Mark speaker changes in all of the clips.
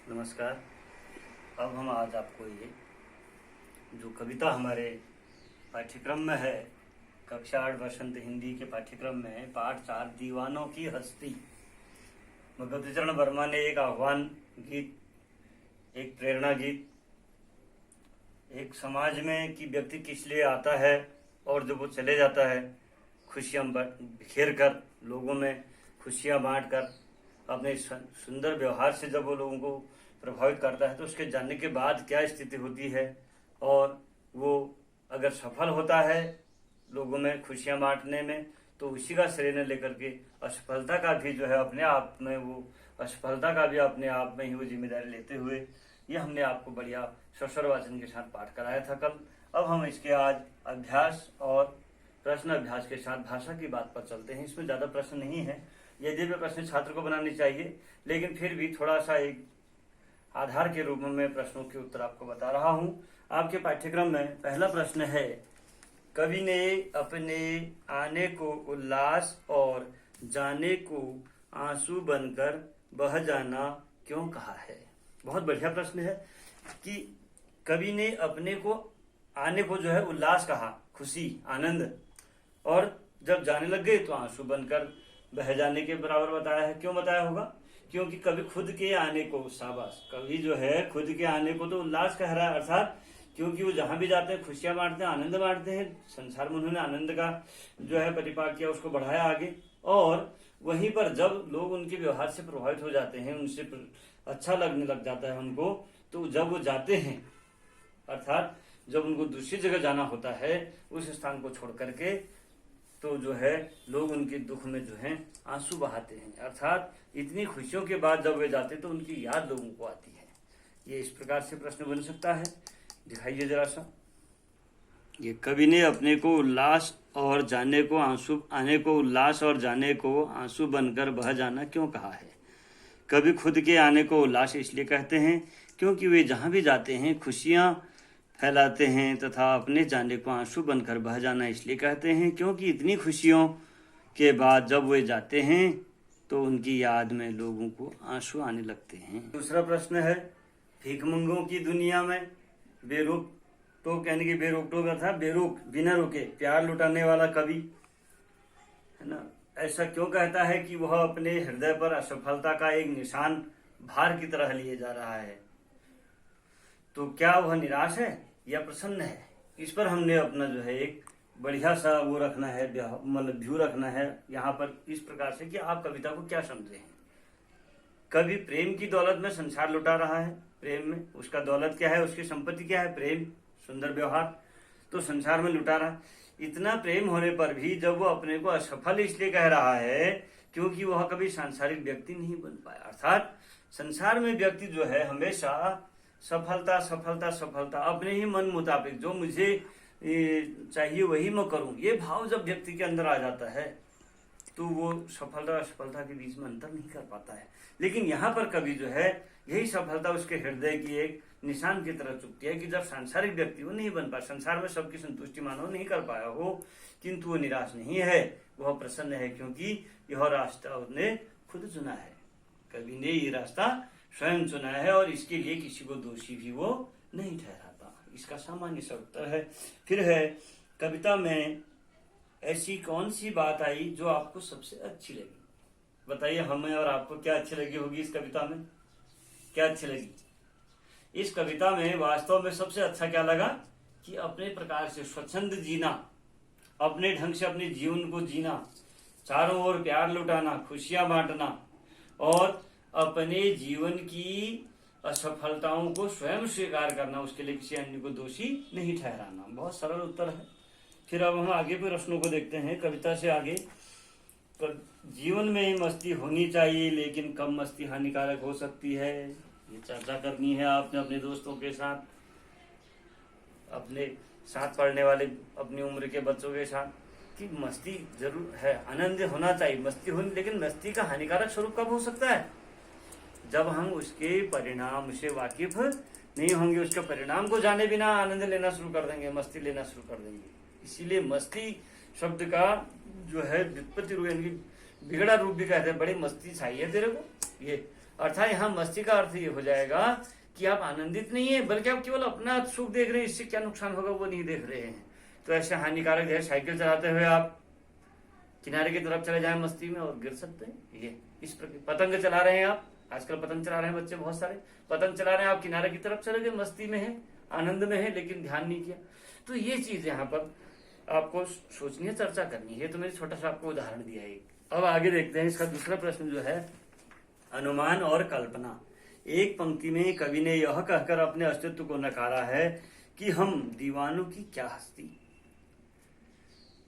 Speaker 1: नमस्कार। अब हम आज आपको ये जो कविता हमारे पाठ्यक्रम में है, कक्षा 8 वसंत हिंदी के पाठ्यक्रम में पाठ 4 दीवानों की हस्ती, भगवतीचरण वर्मा ने एक आह्वान गीत, एक प्रेरणा गीत, एक समाज में कि व्यक्ति किस लिए आता है और जब वो चले जाता है खुशियाँ बिखेर कर, लोगों में खुशियाँ बांट कर, अपने सुंदर व्यवहार से जब वो लोगों को प्रभावित करता है तो उसके जाने के बाद क्या स्थिति होती है, और वो अगर सफल होता है लोगों में खुशियां बांटने में तो उसी का श्रेय न लेकर के असफलता का भी जो है अपने आप में वो असफलता का भी अपने आप में ही वो जिम्मेदारी लेते हुए, ये हमने आपको बढ़िया सस्वर वाचन के साथ पाठ कराया था कल। अब हम इसके आज अभ्यास और प्रश्न अभ्यास के साथ भाषा की बात पर चलते हैं। इसमें ज्यादा प्रश्न नहीं है, यदि भी प्रश्न छात्र को बनाने चाहिए, लेकिन फिर भी थोड़ा सा एक आधार के रूप में मैं प्रश्नों के उत्तर आपको बता रहा हूं। आपके पाठ्यक्रम में पहला प्रश्न है, कवि ने अपने आने को उल्लास और जाने को आंसू बनकर बह जाना क्यों कहा है। बहुत बढ़िया प्रश्न है कि कवि ने अपने को आने को जो है उल्लास कहा, खुशी, आनंद, और जब जाने लग गए तो आंसू बनकर बह जाने के बराबर बताया है। क्यों बताया होगा? क्योंकि कवि खुद के आने को, शाबाश, कवि जो है खुद के आने को तो उल्लास कह रहा है, अर्थात क्योंकि वो जहां भी जाते हैं खुशियां बांटते हैं, आनंद बांटते हैं। संसार में उन्होंने आनंद का जो है परिपाक किया, उसको बढ़ाया आगे, और वहीं पर जब लोग उनके व्यवहार से प्रभावित हो जाते हैं, उनसे अच्छा लगने लग जाता है उनको, तो जब वो जाते हैं, अर्थात जब उनको दूसरी जगह जाना होता है उस स्थान को छोड़ करके, तो जो है लोग उनके दुख में जो है आंसू बहाते हैं, अर्थात इतनी खुशियों के बाद जब वे जाते तो उनकी याद लोगों को आती है। ये इस प्रकार से प्रश्न बन सकता है, दिखाइए जरा सा। ये कवि ने अपने को उल्लास और जाने को आंसू, आने को उल्लास और जाने को आंसू बनकर बह जाना क्यों कहा है। कवि खुद के आने को उल्लास इसलिए कहते हैं क्योंकि वे जहां भी जाते हैं खुशियां फैलाते हैं, तथा अपने जाने को आंसू बनकर बह जाना इसलिए कहते हैं क्योंकि इतनी खुशियों के बाद जब वे जाते हैं तो उनकी याद में लोगों को आंसू आने लगते हैं। दूसरा प्रश्न है, भीखमंगों की दुनिया में बेरोक टोक, यानी कि बेरोक टोक था, बेरोक बिना रुके प्यार लुटाने वाला कवि है ना, ऐसा क्यों कहता है कि वह अपने हृदय पर असफलता का एक निशान भार की तरह लिए जा रहा है। तो क्या वह निराश है या प्रसन्न है? इस पर हमने अपना जो है एक बढ़िया सा वो रखना है, मतलब व्यू रखना है यहाँ पर इस प्रकार से कि आप कविता को क्या समझे हैं। कवि प्रेम की दौलत में संसार लुटा रहा है, प्रेम में उसका दौलत क्या है, उसकी संपत्ति क्या है, प्रेम, सुंदर व्यवहार, तो संसार में लुटा रहा। इतना प्रेम होने पर भी जब वो अपने को असफल इसलिए कह रहा है क्योंकि वह कभी सांसारिक व्यक्ति नहीं बन पाया, अर्थात संसार में व्यक्ति जो है हमेशा सफलता सफलता सफलता, अपने ही मन मुताबिक जो मुझे चाहिए वही मैं करूं, ये भाव जब व्यक्ति के अंदर आ जाता है तो वो सफलता असफलता के बीच में अंतर नहीं कर पाता है। लेकिन यहाँ पर कवि जो है यही सफलता उसके हृदय की एक निशान की तरह चुकती है कि जब सांसारिक व्यक्ति वो नहीं बन पाया, संसार में सबकी संतुष्टि मानव नहीं कर पाया हो, किंतु वो निराश नहीं है, वह प्रसन्न है क्योंकि यह रास्ता उसने खुद चुना है। कवि ने ये रास्ता स्वयं चुना है और इसके लिए किसी को दोषी भी वो नहीं ठहराता। इसका सामान्य सा उत्तर है। फिर है, कविता में ऐसी कौन सी बात आई जो आपको सबसे अच्छी लगी। बताइए हमें और आपको क्या अच्छी लगी होगी इस कविता में, क्या अच्छी लगी? इस कविता में वास्तव में सबसे अच्छा क्या लगा कि अपने प्रकार से स्वच्छंद जीना, अपने ढंग से अपने जीवन को जीना, चारों ओर प्यार लुटाना, खुशियां बांटना, और अपने जीवन की असफलताओं को स्वयं स्वीकार करना, उसके लिए किसी अन्य को दोषी नहीं ठहराना। बहुत सरल उत्तर है। फिर अब हम आगे के प्रश्नों को देखते हैं कविता से आगे। तो जीवन में मस्ती होनी चाहिए लेकिन कम मस्ती हानिकारक हो सकती है, ये चर्चा करनी है आपने अपने दोस्तों के साथ, अपने साथ पढ़ने वाले अपनी उम्र के बच्चों के साथ, कि मस्ती जरूर है, आनंद होना चाहिए, मस्ती होनी, लेकिन मस्ती का हानिकारक स्वरूप कब हो सकता है? जब हम उसके परिणाम से वाकिफ नहीं होंगे, उसके परिणाम को जाने बिना आनंद लेना शुरू कर देंगे, मस्ती लेना शुरू कर देंगे। इसीलिए मस्ती शब्द का जो है व्युत्पत्ति रूप, यानी बिगड़ा रूप भी कहते हैं, बड़ी मस्ती चाहिए तेरे को, ये
Speaker 2: अर्थात यहाँ मस्ती का अर्थ ये हो जाएगा कि आप आनंदित नहीं है, बल्कि आप केवल अपना सुख देख रहे हैं, इससे क्या नुकसान होगा वो नहीं देख रहे हैं। तो ऐसे हानिकारक है। साइकिल चलाते हुए आप किनारे की तरफ चले जाएं मस्ती में और गिर सकते हैं। ये इस प्रकार पतंग चला रहे हैं आप, आजकल पतंग चला रहे हैं बच्चे बहुत सारे, पतंग चला रहे हैं, आप किनारे की तरफ चले गए, मस्ती में है, आनंद में है, लेकिन ध्यान नहीं किया। तो ये चीज यहाँ पर आपको सोचनी है, चर्चा करनी है। तो मैंने छोटा सा आपको उदाहरण दिया है। अब आगे देखते हैं इसका दूसरा प्रश्न जो है, अनुमान और कल्पना। एक पंक्ति में कवि ने यह कहकर अपने अस्तित्व को नकारा है कि हम दीवानों की क्या हस्ती,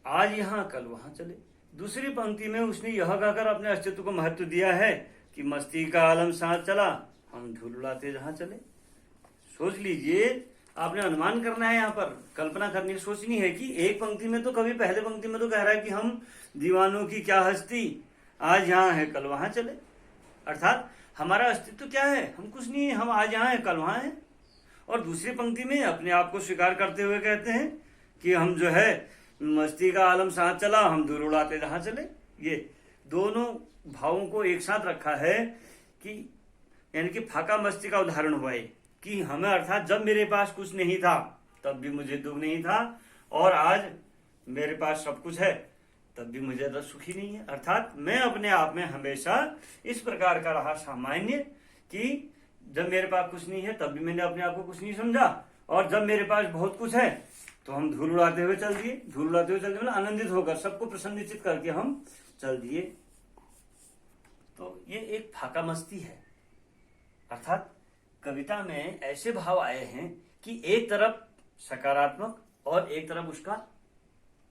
Speaker 2: आज यहाँ कल वहां चले। दूसरी पंक्ति में उसने यह कहकर अपने अस्तित्व को महत्व दिया है कि मस्ती का आलम साथ चला, हम धूल उड़ाते जहां चले। सोच लीजिए, आपने अनुमान करना है, यहाँ पर कल्पना करनी, सोचनी है कि एक पंक्ति में तो कभी पहले पंक्ति में तो कह रहा है कि हम दीवानों की क्या हस्ती, आज यहाँ है कल वहां चले। अर्थात हमारा अस्तित्व क्या है, हम कुछ नहीं है, हम आज यहाँ है कल वहां है। और दूसरी पंक्ति में अपने आप को स्वीकार करते हुए कहते हैं कि हम जो है मस्ती का आलम साथ चला, हम धूल उड़ाते जहां चले। ये दोनों भावों को एक साथ रखा है कि यानी कि फाका मस्ती का उदाहरण हुआ है कि हमें, अर्थात जब मेरे पास कुछ नहीं था तब भी मुझे दुख नहीं था, और आज मेरे पास सब कुछ है तब भी मुझे तो सुखी नहीं है। अर्थात मैं अपने आप में हमेशा इस प्रकार का रहा सामान्य कि जब मेरे पास कुछ नहीं है तब भी मैंने अपने आप को कुछ नहीं समझा, और जब मेरे पास बहुत कुछ है तो हम धूल उड़ाते हुए चल दिए। धूल उड़ाते हुए चल दिए मतलब आनंदित होकर, सबको प्रसन्नचित करके हम चल दिए। तो ये एक फाका मस्ती है। अर्थात कविता में ऐसे भाव आए हैं कि एक तरफ सकारात्मक और एक तरफ उसका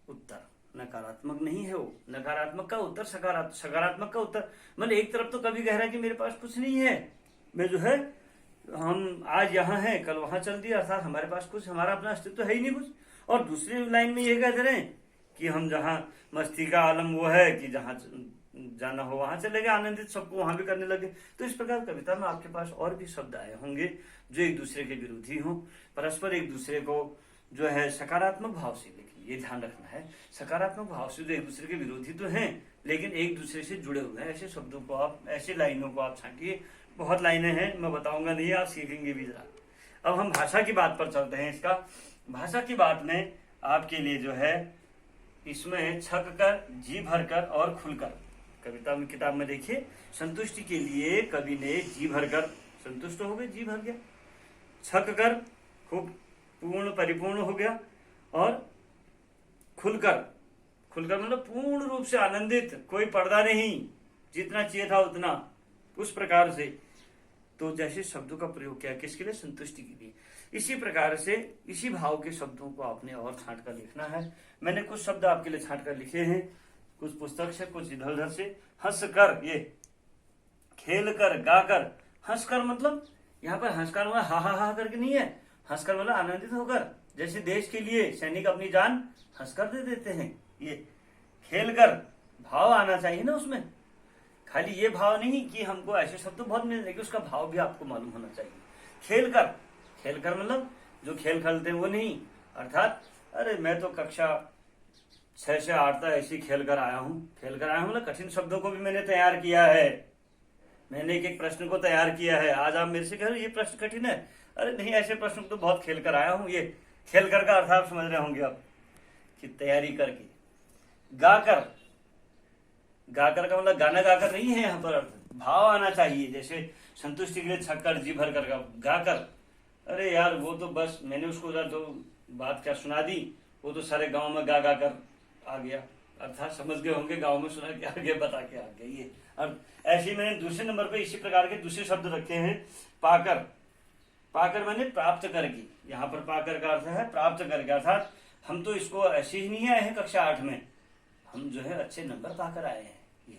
Speaker 2: उत्तर, नकारात्मक नहीं है वो, नकारात्मक का उत्तर सकारात्मक का उत्तर। मतलब एक तरफ तो कवि कह रहा है कि मेरे पास कुछ नहीं है, मैं जो है हम आज यहाँ हैं कल वहां चल दिया, अर्थात हमारे पास कुछ, हमारा अपना अस्तित्व है ही नहीं कुछ। और दूसरी लाइन में ये कह दे रहे हैं कि हम जहाँ मस्ती का आलम वो है कि जहाँ जाना हो वहां चले गए, आनंदित सबको वहां भी करने लगे। तो इस प्रकार कविता में आपके पास और भी शब्द आए होंगे जो एक दूसरे के विरोधी हों, परस्पर एक दूसरे को जो है सकारात्मक भाव से लिखिए। ये ध्यान रखना है, सकारात्मक भाव से जो एक दूसरे के विरोधी तो हैं लेकिन एक दूसरे से जुड़े हुए हैं, ऐसे शब्दों को आप, ऐसे लाइनों को आप छांटिए। बहुत लाइनें हैं, मैं बताऊंगा नहीं, आप सीखेंगे भी जरा। अब हम भाषा की बात पर चलते हैं। इसका भाषा की बात में आपके लिए जो है, इसमें छक कर, जी भरकर और खुलकर, कविता में किताब में देखिए, संतुष्टि के लिए कवि ने जी भरकर, संतुष्ट हो गए, जी भर गया, छक कर खूब पूर्ण परिपूर्ण हो गया, और खुलकर, खुलकर मतलब पूर्ण रूप से आनंदित, कोई पर्दा नहीं, जितना चाहिए था उतना, उस प्रकार से। तो जैसे शब्दों का प्रयोग किया, किसके लिए, संतुष्टि के लिए। इसी प्रकार से इसी भाव के शब्दों को आपने और छांट कर लिखना है। मैंने कुछ शब्द आपके लिए छांट कर लिखे हैं, कुछ पुस्तक से, कुछ इधर उधर से। हंस कर, ये खेल कर, गा कर। हंस कर मतलब यहाँ पर हंसकर मतलब हा हा करके नहीं है, हंसकर मतलब आनंदित होकर, जैसे देश के लिए सैनिक अपनी जान हंसकर दे देते हैं। ये खेल कर, भाव आना चाहिए ना उसमें, खाली ये भाव नहीं कि हमको ऐसे शब्द तो बहुत मिल जाएंगे, उसका भाव भी आपको मालूम होना चाहिए। खेल कर, खेल कर मतलब जो खेल खेलते हैं वो नहीं, अर्थात अरे मैं तो कक्षा 6 से 8 तक ऐसी खेल कर आया हूँ। खेल कर आया हूँ मतलब कठिन शब्दों को भी मैंने तैयार किया है, मैंने एक एक प्रश्न को तैयार किया है। आज आप मेरे से कह रहे ये प्रश्न कठिन है, अरे नहीं, ऐसे प्रश्न तो बहुत खेल कर आया हूँ। ये खेल कर का अर्थ आप समझ रहे होंगे आप कि तैयारी करके। गाकर, गाकर का मतलब गाना गाकर नहीं है, यहाँ पर अर्थ भाव आना चाहिए। जैसे संतुष्टि के लिए छक्कर, जी भर कर का गाकर, अरे यार वो तो बस मैंने उसको उधर तो बात क्या सुना दी, वो तो सारे गांव में गा गा कर आ गया, अर्थात समझ गए होंगे, गांव में सुना के आगे बता के आ गया। ये और ऐसे ही मैंने दूसरे नंबर पे इसी प्रकार के दूसरे शब्द रखे हैं। पाकर, पाकर मैंने प्राप्त करके, यहाँ पर पाकर का अर्थ है प्राप्त करके, अर्थात हम तो इसको ऐसे ही नहीं आए हैं कक्षा 8 में, हम जो है अच्छे नंबर पाकर आए हैं, ये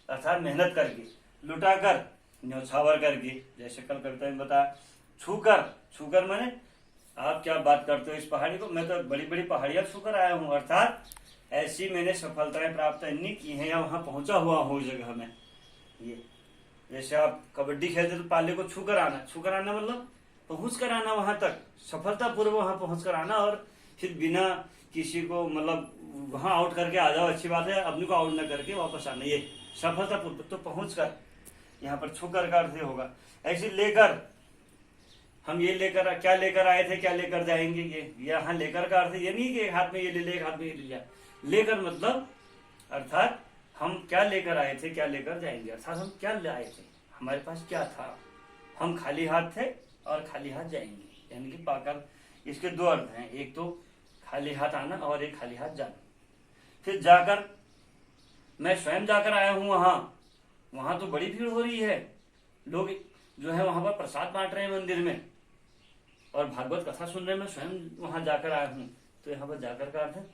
Speaker 2: अर्थात मेहनत करके। लुटा कर, न्यौछावर करके, जैसे कल कविता में बताया। छूकर, छूकर मैंने आप क्या बात करते हो इस पहाड़ी को, मैं तो बड़ी बड़ी पहाड़ियां छूकर आया हूँ, अर्थात ऐसी मैंने सफलताएं प्राप्त नहीं की हैं या वहां पहुंचा हुआ हूँ उस जगह में। ये जैसे आप कबड्डी खेलते तो पाले को छूकर आना, छूकर आना मतलब पहुंच कर आना वहां तक, सफलता पूर्व वहां पहुंच कर आना, और फिर बिना किसी को मतलब वहां आउट करके आ जाओ, अच्छी बात है, अपने को आउट न करके वापस आना, ये सफलता पूर्व तो पहुंच कर। यहाँ पर छूकर का अर्थ होगा। ऐसे लेकर, हम ये लेकर, क्या लेकर आए थे, क्या लेकर जाएंगे, ये यहाँ लेकर का अर्थ ये नहीं कि एक हाथ में ये ले लिया, एक हाथ में ये ले लिया। लेकर मतलब अर्थात हम क्या लेकर आए थे, क्या लेकर जाएंगे, अर्थात हम क्या लाए थे, हमारे पास क्या था, हम खाली हाथ थे और खाली हाथ जाएंगे, यानी कि पाकर। इसके दो अर्थ हैं, एक तो खाली हाथ आना और एक खाली हाथ जाना। फिर जाकर, मैं स्वयं जाकर आया हूं वहां तो बड़ी भीड़ हो रही है, लोग जो है वहां पर प्रसाद बांट रहे हैं मंदिर में और भागवत कथा सुन रहे हैं, मैं स्वयं वहां जाकर आया हूं। तो यहाँ पर जाकर का अर्थ है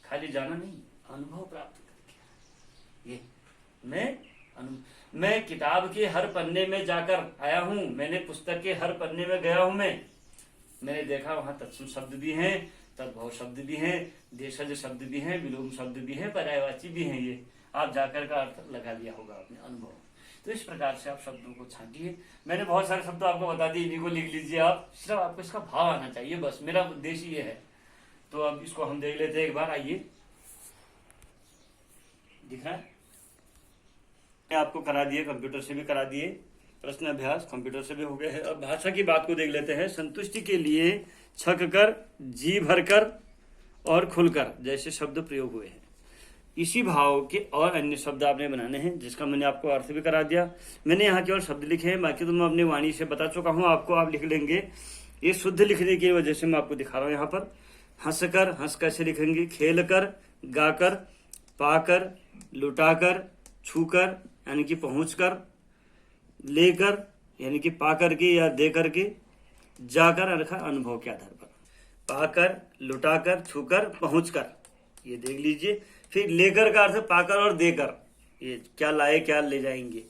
Speaker 2: खाली जाना नहीं, अनुभव प्राप्त करके। ये मैं किताब के हर पन्ने में जाकर आया हूं, मैंने पुस्तक के हर पन्ने में गया हूं, मैंने देखा वहां तत्सम शब्द भी हैं, तद्भव शब्द भी हैं, देशज शब्द भी हैं, विलोम शब्द भी है, पर्यायवाची भी हैं। ये आप जाकर का अर्थ लगा लिया होगा अपने अनुभव। तो इस प्रकार से आप शब्दों को छांटिए। मैंने बहुत सारे शब्द आपको बता दिए, इन्हीं को लिख लीजिए आप, सिर्फ आपको इसका भाव आना चाहिए, बस मेरा उद्देश्य ये है। तो अब इसको हम देख लेते हैं एक बार, आइए। दिख रहा है, आपको करा दिए, कंप्यूटर से भी करा दिए, प्रश्न अभ्यास कंप्यूटर से भी हो गए हैं। अब भाषा की बात को देख लेते हैं। संतुष्टि के लिए छक कर, जी भरकर और खुलकर जैसे शब्द प्रयोग हुए हैं, इसी भाव के और अन्य शब्द आपने बनाने हैं, जिसका मैंने आपको अर्थ भी करा दिया। मैंने यहाँ केवल शब्द लिखे हैं, बाकी तो मैं अपनी वाणी से बता चुका हूँ आपको, आप लिख लेंगे। ये शुद्ध लिखने की वजह से मैं आपको दिखा रहा हूँ। यहाँ पर हंसकर, हंस कैसे लिखेंगे, खेल कर, गाकर, पाकर, लुटाकर, छूकर यानी कि पहुंच कर, लेकर यानी कि पा करके या दे करके, जाकर रखा अनुभव के आधार पर, पाकर, लुटाकर, छूकर, पहुंच कर, ये देख लीजिए। फिर लेकर का अर्थ पाकर और देकर, ये क्या लाए क्या ले जाएंगे।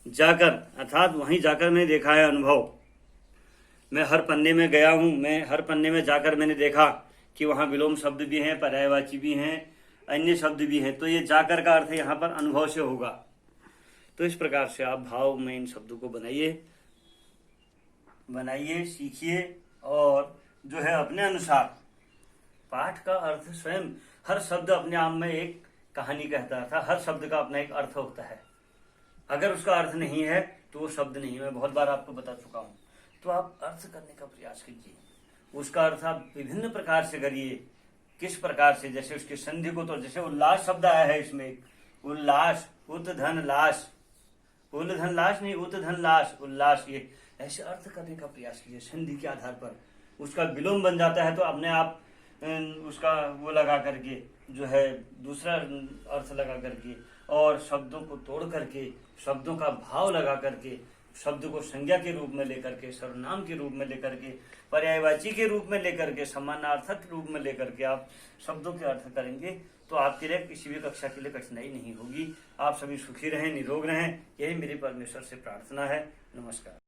Speaker 2: जाकर अर्थात वहीं जाकर मैंने देखा है अनुभव, मैं हर पन्ने में गया हूं, मैं हर पन्ने में जाकर मैंने देखा कि वहां विलोम शब्द भी हैं, पर्यायवाची भी हैं, अन्य शब्द भी हैं। तो ये जाकर का अर्थ यहाँ पर अनुभव से होगा। तो इस प्रकार से आप भाव में इन शब्दों को बनाइए, सीखिए और जो है अपने अनुसार। पाठ का अर्थ स्वयं, हर शब्द अपने आप में एक कहानी कहता था, हर शब्द का अपना एक अर्थ होता है। अगर उसका अर्थ नहीं है तो वो शब्द नहीं है, मैं बहुत बार आपको बता चुका हूं। तो आप अर्थ करने का प्रयास कीजिए, उसका अर्थ आप विभिन्न प्रकार से करिए। किस प्रकार से, जैसे उसकी संधि को, तो जैसे उल्लास शब्द आया है इसमें, उल्लास, उत धन लाश, उल धन लाश नहीं, उत धन लाश, उल्लास, ये ऐसे अर्थ करने का प्रयास कीजिए संधि के आधार पर। उसका विलोम बन जाता है तो अपने आप उसका वो लगा करके जो है दूसरा अर्थ लगा करके, और शब्दों को तोड़ करके, शब्दों का भाव लगा करके, शब्द को संज्ञा के रूप में लेकर के, सर्वनाम के रूप में लेकर के, पर्यायवाची के रूप में लेकर के, समानार्थक रूप में लेकर के आप शब्दों के अर्थ करेंगे तो आपके लिए किसी भी कक्षा के लिए कठिनाई नहीं होगी। आप सभी सुखी रहें, निरोग रहें, यही मेरी परमेश्वर से प्रार्थना है। नमस्कार।